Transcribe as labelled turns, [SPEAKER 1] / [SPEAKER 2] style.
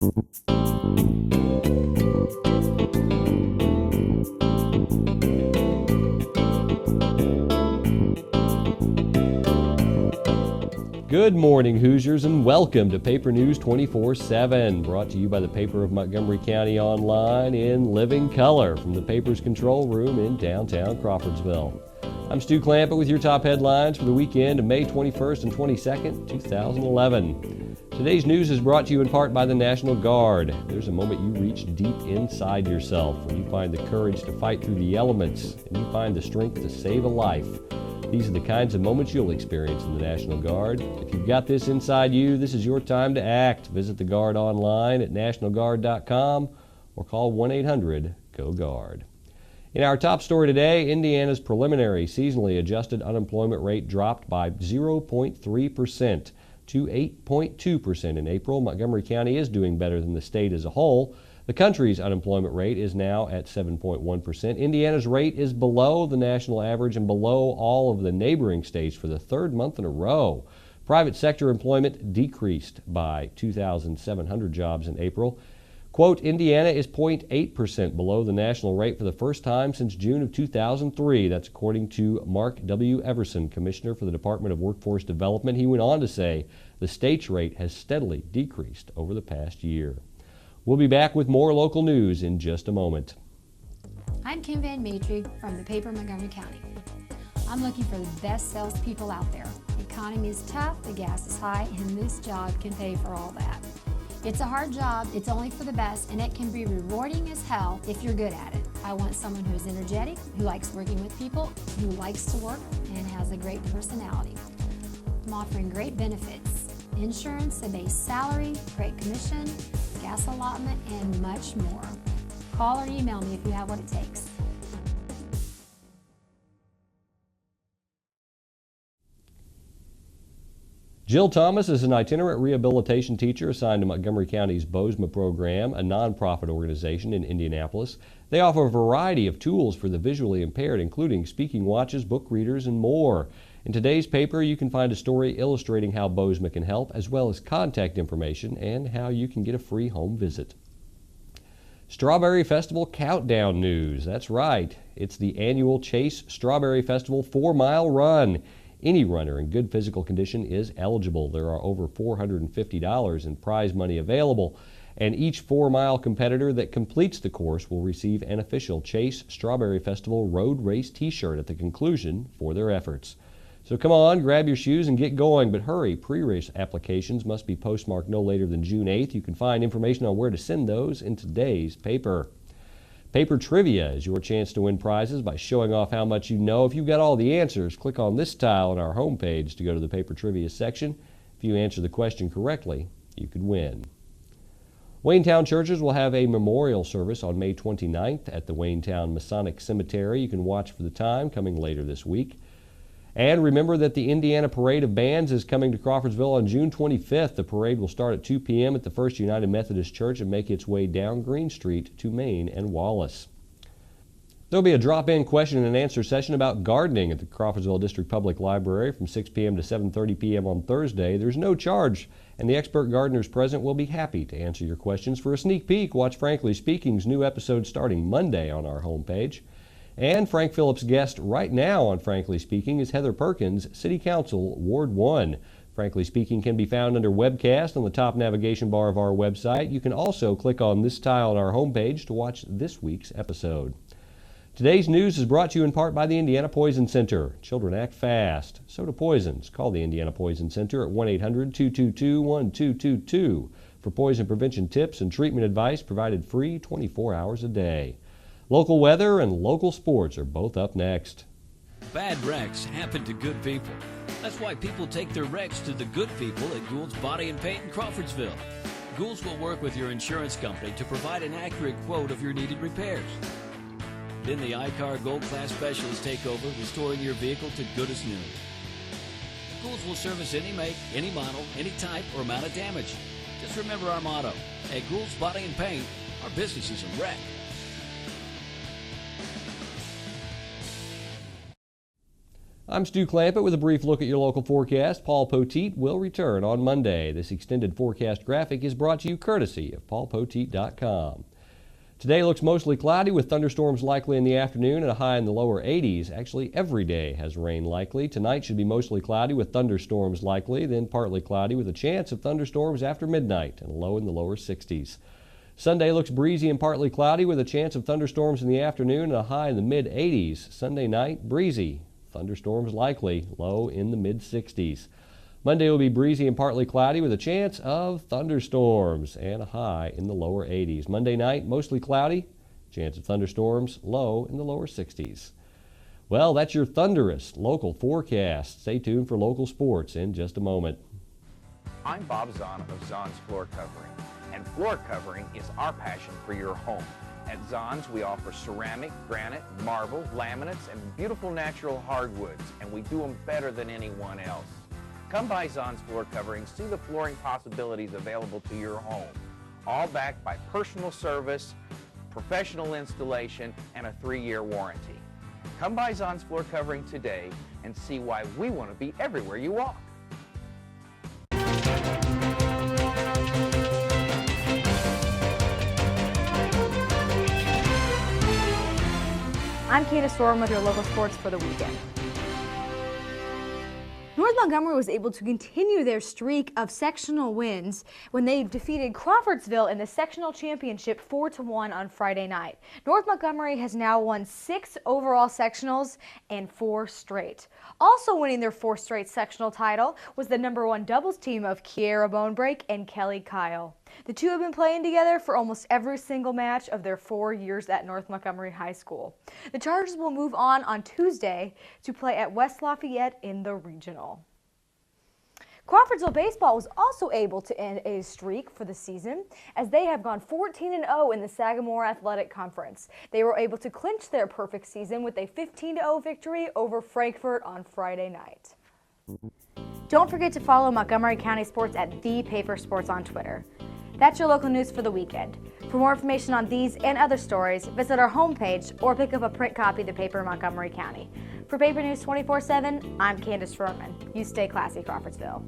[SPEAKER 1] Good morning, Hoosiers, and welcome to Paper News 24/7, brought to you by the Paper of Montgomery County Online in living color from the paper's control room in downtown Crawfordsville. I'm Stu Clampett with your top headlines for the weekend of May 21st and 22nd, 2011. Today's news is brought to you in part by the National Guard. There's a moment you reach deep inside yourself when you find the courage to fight through the elements and you find the strength to save a life. These are the kinds of moments you'll experience in the National Guard. If you've got this inside you, this is your time to act. Visit the Guard online at nationalguard.com or call 1-800-GO-GUARD. In our top story today, Indiana's preliminary seasonally adjusted unemployment rate dropped by 0.3% to 8.2% in April. Montgomery County is doing better than the state as a whole. The country's unemployment rate is now at 7.1%. Indiana's rate is below the national average and below all of the neighboring states for the third month in a row. Private sector employment decreased by 2,700 jobs in April. Quote, Indiana is 0.8% below the national rate for the first time since June of 2003. That's according to Mark W. Everson, Commissioner for the Department of Workforce Development. He went on to say the state's rate has steadily decreased over the past year. We'll be back with more local news in just a moment.
[SPEAKER 2] I'm Kim Van Matry from the Paper Montgomery County. I'm looking for the best salespeople out there. The economy is tough, the gas is high, and this job can pay for all that. It's a hard job, it's only for the best, and it can be rewarding as hell if you're good at it. I want someone who's energetic, who likes working with people, who likes to work, and has a great personality. I'm offering great benefits, insurance, a base salary, great commission, gas allotment, and much more. Call or email me if you have what it takes.
[SPEAKER 1] Jill Thomas is an itinerant rehabilitation teacher assigned to Montgomery County's BOSMA program, a nonprofit organization in Indianapolis. They offer a variety of tools for the visually impaired, including speaking watches, book readers, and more. In today's paper, you can find a story illustrating how BOSMA can help, as well as contact information and how you can get a free home visit. Strawberry Festival Countdown News. That's right. It's the annual Chase Strawberry Festival 4-mile run. Any runner in good physical condition is eligible. There are over $450 in prize money available, and each 4-mile competitor that completes the course will receive an official Chase Strawberry Festival Road Race t-shirt at the conclusion for their efforts. So come on, grab your shoes and get going, but hurry. Pre-race applications must be postmarked no later than June 8th. You can find information on where to send those in today's paper. Paper Trivia is your chance to win prizes by showing off how much you know. If you've got all the answers, click on this tile on our homepage to go to the Paper Trivia section. If you answer the question correctly, you could win. Waynetown churches will have a memorial service on May 29th at the Waynetown Masonic Cemetery. You can watch for the time coming later this week. And remember that the Indiana Parade of Bands is coming to Crawfordsville on June 25th. The parade will start at 2 p.m. at the First United Methodist Church and make its way down Green Street to Main and Wallace. There'll be a drop-in question and answer session about gardening at the Crawfordsville District Public Library from 6 p.m. to 7:30 p.m. on Thursday. There's no charge, and the expert gardeners present will be happy to answer your questions. For a sneak peek, watch Frankly Speaking's new episode starting Monday on our homepage. And Frank Phillips' guest right now on Frankly Speaking is Heather Perkins, City Council, Ward 1. Frankly Speaking can be found under webcast on the top navigation bar of our website. You can also click on this tile on our homepage to watch this week's episode. Today's news is brought to you in part by the Indiana Poison Center. Children act fast, so do poisons. Call the Indiana Poison Center at 1-800-222-1222 for poison prevention tips and treatment advice provided free 24 hours a day. Local weather and local sports are both up next.
[SPEAKER 3] Bad wrecks happen to good people. That's why people take their wrecks to the good people at Gould's Body and Paint in Crawfordsville. Gould's will work with your insurance company to provide an accurate quote of your needed repairs. Then the iCar Gold Class specialists take over, restoring your vehicle to good as new. Gould's will service any make, any model, any type, or amount of damage. Just remember our motto. At Gould's Body and Paint, our business is a wreck.
[SPEAKER 1] I'm Stu Clampett with a brief look at your local forecast. Paul Poteet will return on Monday. This extended forecast graphic is brought to you courtesy of paulpoteet.com. Today looks mostly cloudy with thunderstorms likely in the afternoon and a high in the lower 80s. Actually, every day has rain likely. Tonight should be mostly cloudy with thunderstorms likely, then partly cloudy with a chance of thunderstorms after midnight and a low in the lower 60s. Sunday looks breezy and partly cloudy with a chance of thunderstorms in the afternoon and a high in the mid-80s. Sunday night, breezy. Thunderstorms likely, low in the mid-60s. Monday will be breezy and partly cloudy with a chance of thunderstorms and a high in the lower 80s. Monday night, mostly cloudy, chance of thunderstorms, low in the lower 60s. Well, that's your thunderous local forecast. Stay tuned for local sports in just a moment.
[SPEAKER 4] I'm Bob Zahn of Zahn's Floor Covering, and floor covering is our passion for your home. At Zahn's, we offer ceramic, granite, marble, laminates, and beautiful natural hardwoods, and we do them better than anyone else. Come by Zahn's Floor Covering, see the flooring possibilities available to your home, all backed by personal service, professional installation, and a 3-year warranty. Come by Zahn's Floor Covering today and see why we want to be everywhere you walk.
[SPEAKER 5] I'm Candace Storm with your local sports for the weekend. North Montgomery was able to continue their streak of sectional wins when they defeated Crawfordsville in the sectional championship 4-1 on Friday night. North Montgomery has now won 6 overall sectionals and 4 straight. Also winning their 4th straight sectional title was the #1 doubles team of Kiera Bonebreak and Kelly Kyle. The two have been playing together for almost every single match of their 4 years at North Montgomery High School. The Chargers will move on Tuesday to play at West Lafayette in the regional. Crawfordsville baseball was also able to end a streak for the season as they have gone 14-0 in the Sagamore Athletic Conference. They were able to clinch their perfect season with a 15-0 victory over Frankfort on Friday night. Don't forget to follow Montgomery County Sports at The Paper Sports on Twitter. That's your local news for the weekend. For more information on these and other stories, visit our homepage or pick up a print copy of the paper in Montgomery County. For Paper News 24/7, I'm Candace Furman. You stay classy, Crawfordsville.